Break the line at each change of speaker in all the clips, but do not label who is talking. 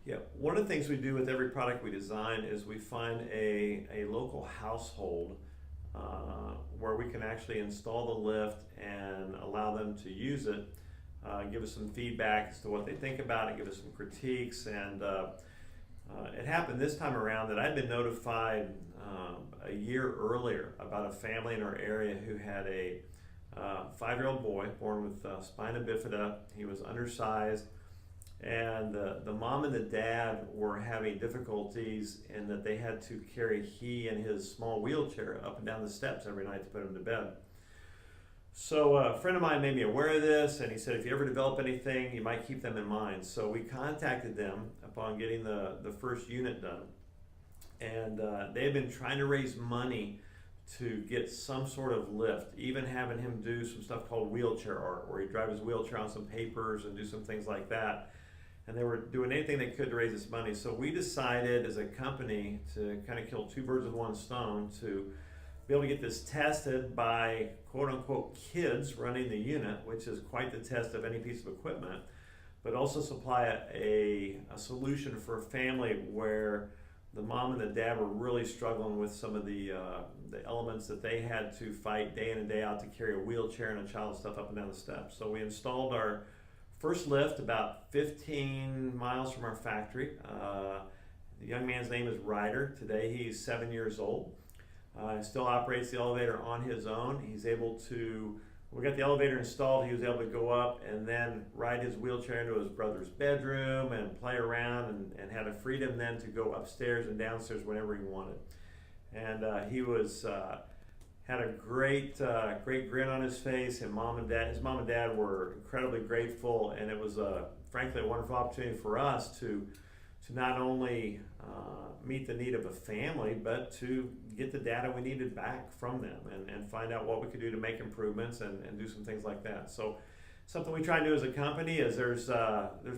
Yeah, one of the things we do with every product we design is we find a local household where we can actually install the lift and allow them to use it, give us some feedback as to what they think about it, give us some critiques, and it happened this time around that I'd been notified a year earlier about a family in our area who had a 5-year-old boy born with spina bifida. He was undersized, and the mom and the dad were having difficulties in that they had to carry he and his small wheelchair up and down the steps every night to put him to bed. So a friend of mine made me aware of this, and he said, if you ever develop anything, you might keep them in mind. So we contacted them upon getting the first unit done, and they had been trying to raise money to get some sort of lift, even having him do some stuff called wheelchair art, where he'd drive his wheelchair on some papers and do some things like that. And they were doing anything they could to raise this money. So we decided as a company to kind of kill two birds with one stone, to be able to get this tested by quote unquote kids running the unit, which is quite the test of any piece of equipment, but also supply a solution for a family where the mom and the dad were really struggling with some of the elements that they had to fight day in and day out to carry a wheelchair and a child and stuff up and down the steps. So we installed our first lift about 15 miles from our factory. The young man's name is Ryder. Today he's 7 years old. He still operates the elevator on his own. He's able to, we got the elevator installed, he was able to go up and then ride his wheelchair into his brother's bedroom and play around, and had a freedom then to go upstairs and downstairs whenever he wanted. And he was had a great grin on his face, and his mom and dad were incredibly grateful, and it was frankly a wonderful opportunity for us to not only meet the need of a family, but to get the data we needed back from them, and find out what we could do to make improvements and do some things like that. So something we try to do as a company is there's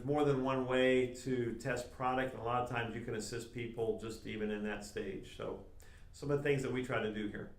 more than one way to test product, and a lot of times you can assist people just even in that stage. So some of the things that we try to do here.